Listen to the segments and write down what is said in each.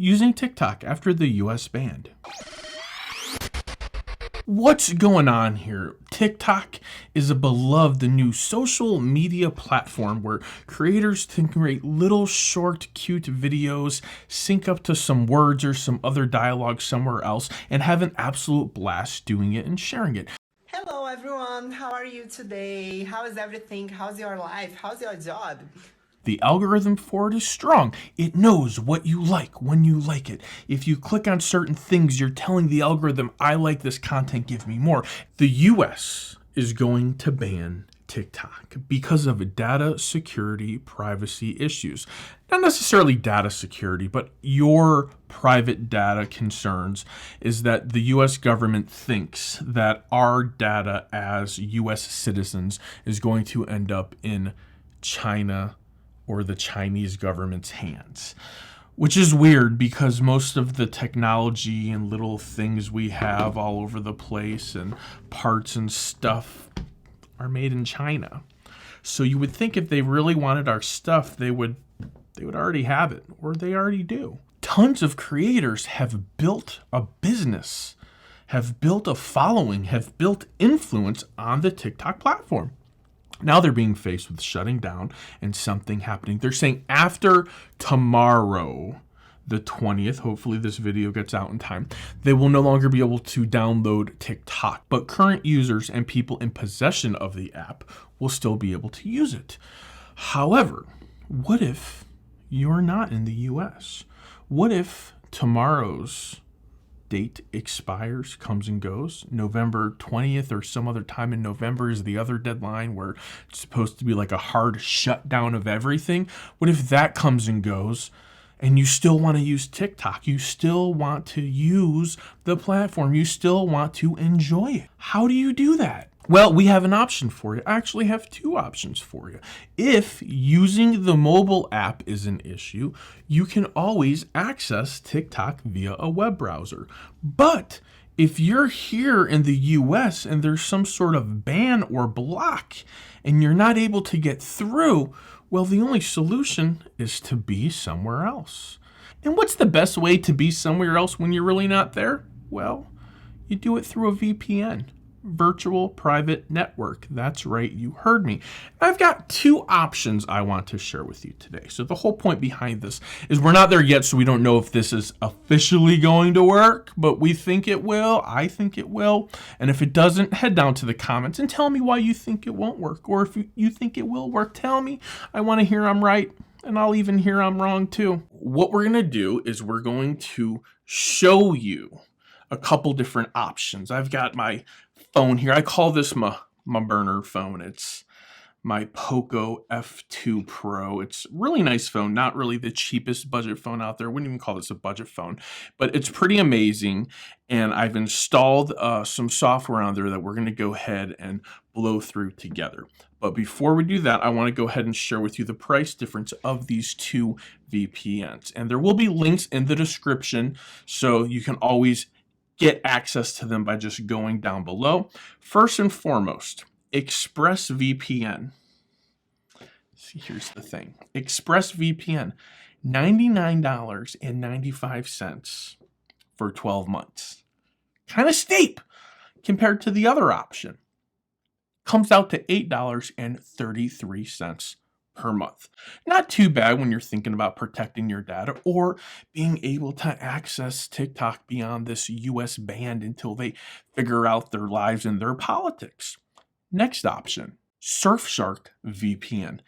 using TikTok after the US banned. What's going on here? TikTok is a beloved new social media platform where creators can create little short, cute videos, sync up to some words or some other dialogue somewhere else, and have an absolute blast doing it and sharing it. Hello everyone, how are you today? How is everything? How's your life? How's your job? The algorithm for it is strong. It knows what you like when you like it. If you click on certain things, you're telling the algorithm, I like this content, give me more. The US is going to ban TikTok because of data security privacy issues. Not necessarily data security, but your private data concerns is that the US government thinks that our data as US citizens is going to end up in China or the Chinese government's hands, which is weird because most of the technology and little things we have all over the place and parts and stuff are made in China. So you would think if they really wanted our stuff, they would already have it, or they already do. Tons of creators have built a business, have built a following, have built influence on the TikTok platform. Now they're being faced with shutting down and something happening. They're saying after tomorrow, the 20th, hopefully this video gets out in time, they will no longer be able to download TikTok. But current users and people in possession of the app will still be able to use it. However, what if you're not in the US? What if tomorrow's date expires, comes and goes? November 20th or some other time in November is the other deadline where it's supposed to be like a hard shutdown of everything. What if that comes and goes and you still want to use TikTok? You still want to use the platform. You still want to enjoy it. How do you do that? Well, we have an option for you. I actually have two options for you. If using the mobile app is an issue, you can always access TikTok via a web browser. But if you're here in the US and there's some sort of ban or block and you're not able to get through, well, the only solution is to be somewhere else. And what's the best way to be somewhere else when you're really not there? Well, you do it through a VPN. Virtual private network. That's right, you heard me. I've got two options I want to share with you today. So the whole point behind this is we're not there yet, so we don't know if this is officially going to work, but we think it will. I think it will. And if it doesn't, head down to the comments and tell me why you think it won't work. Or if you think it will work, tell me. I want to hear I'm right, and I'll even hear I'm wrong too. What we're going to do is we're going to show you a couple different options. I've got my phone here. I call this my burner phone. It's my Poco F2 Pro. It's a really nice phone, not really the cheapest budget phone out there. I wouldn't even call this a budget phone, but it's pretty amazing. And I've installed some software on there that we're going to go ahead and blow through together. But before we do that, I want to go ahead and share with you the price difference of these two VPNs. And there will be links in the description, so you can always get access to them by just going down below. First and foremost, ExpressVPN. See, here's the thing. ExpressVPN, $99.95 for 12 months. Kind of steep compared to the other option. Comes out to $8.33 per month. Not too bad when you're thinking about protecting your data or being able to access TikTok beyond this US ban until they figure out their lives and their politics. Next option, Surfshark VPN.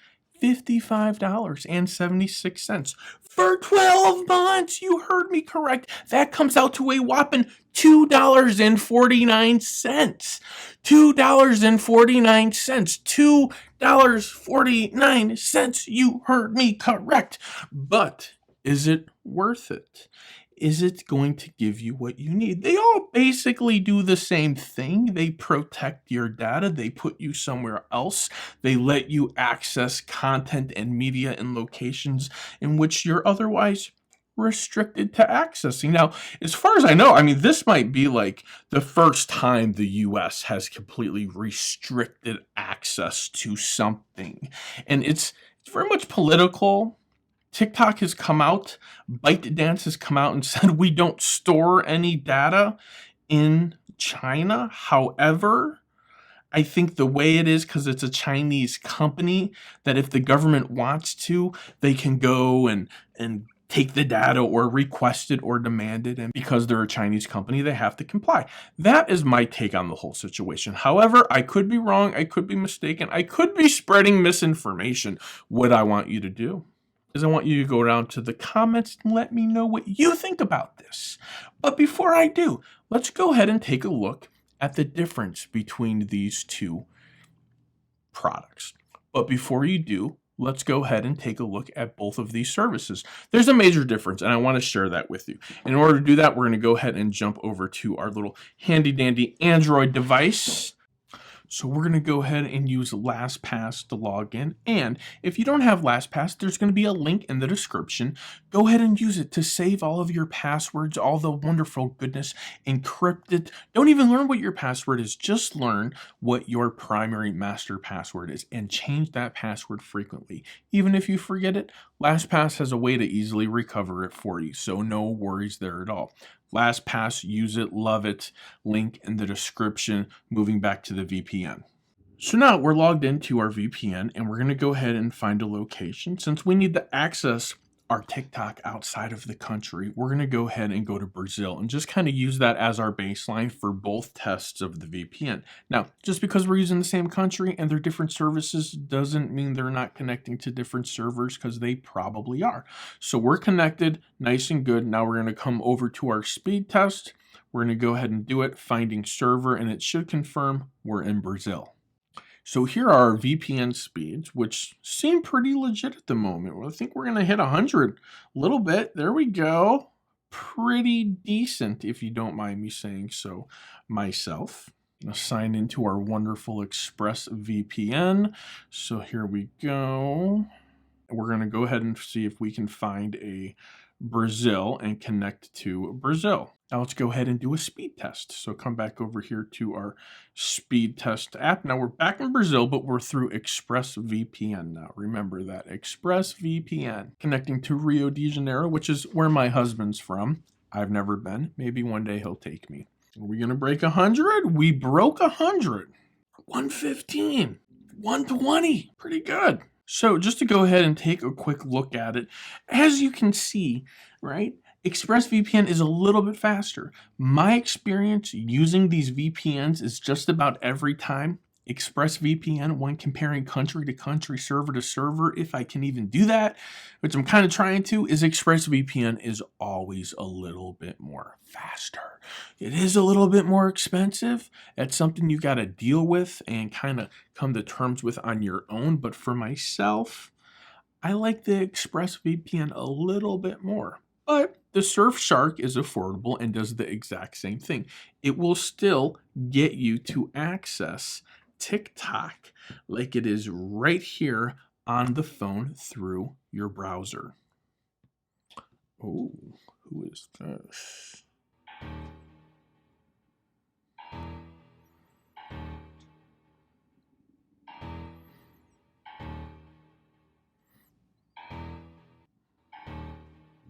$55.76 for 12 months. You heard me correct. That comes out to a whopping $2.49. $2.49. $2.49. You heard me correct. But is it worth it? Is it going to give you what you need? They all basically do the same thing. They protect your data. They put you somewhere else. They let you access content and media in locations in which you're otherwise restricted to accessing. Now, as far as I know, I mean, this might be like the first time the US has completely restricted access to something. And it's very much political TikTok has come out, ByteDance has come out and said we don't store any data in China. However, I think the way it is, because it's a Chinese company, that if the government wants to, they can go and take the data or request it or demand it. And because they're a Chinese company, they have to comply. That is my take on the whole situation. However, I could be wrong. I could be mistaken. I could be spreading misinformation. What I want you to do is I want you to go down to the comments and let me know what you think about this. But before I do, let's go ahead and take a look at the difference between these two products. But before you do, let's go ahead and take a look at both of these services. There's a major difference, and I want to share that with you. In order to do that, we're going to go ahead and jump over to our little handy dandy Android device. So we're going to go ahead and use LastPass to log in. And if you don't have LastPass, there's going to be a link in the description. Go ahead and use it to save all of your passwords, all the wonderful goodness, encrypt it. Don't even learn what your password is. Just learn what your primary master password is and change that password frequently. Even if you forget it, LastPass has a way to easily recover it for you. So no worries there at all. LastPass, use it, love it. Link in the description, moving back to the VPN. So now we're logged into our VPN and we're going to go ahead and find a location. Since we need to access our TikTok outside of the country, we're going to go ahead and go to Brazil and just kind of use that as our baseline for both tests of the VPN. Now, just because we're using the same country and they're different services doesn't mean they're not connecting to different servers, because they probably are. So we're connected, nice and good. Now we're going to come over to our speed test. We're going to go ahead and do it, finding server, and it should confirm we're in Brazil. So here are our VPN speeds, which seem pretty legit at the moment. Well, I think we're going to hit 100 a little bit. There we go. Pretty decent, if you don't mind me saying so myself. I'm going to sign into our wonderful Express VPN. So here we go. We're going to go ahead and see if we can find a Brazil and connect to Brazil. Now let's go ahead and do a speed test. So come back over here to our speed test app. Now we're back in Brazil, but we're through ExpressVPN now. Remember that, ExpressVPN. Connecting to Rio de Janeiro, which is where my husband's from. I've never been. Maybe one day he'll take me. Are we going to break 100? We broke 100. 115. 120. Pretty good. So just to go ahead and take a quick look at it, as you can see, right, ExpressVPN is a little bit faster. My experience using these VPNs is just about every time ExpressVPN when comparing country to country, server to server, if I can even do that, which I'm kind of trying to, is ExpressVPN is always a little bit more faster. It is a little bit more expensive. That's something you got to deal with and kind of come to terms with on your own. But for myself, I like the ExpressVPN a little bit more. But the Surfshark is affordable and does the exact same thing. It will still get you to access TikTok like it is right here on the phone through your browser. Oh, who is this?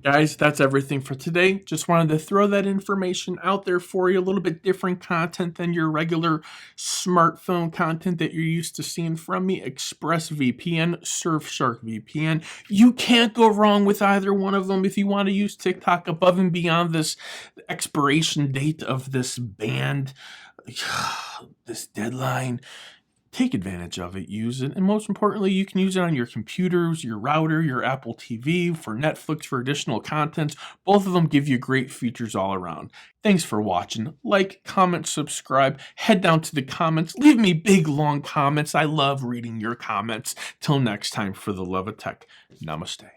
Guys, that's everything for today. Just wanted to throw that information out there for you. A little bit different content than your regular smartphone content that you're used to seeing from me. ExpressVPN, Surfshark VPN. You can't go wrong with either one of them if you want to use TikTok above and beyond this expiration date of this ban, this deadline. Take advantage of it, use it, and most importantly, you can use it on your computers, your router, your Apple TV, for Netflix, for additional content. Both of them give you great features all around. Thanks for watching. Like, comment, subscribe, head down to the comments, leave me big, long comments. I love reading your comments. Till next time, for the love of tech, namaste.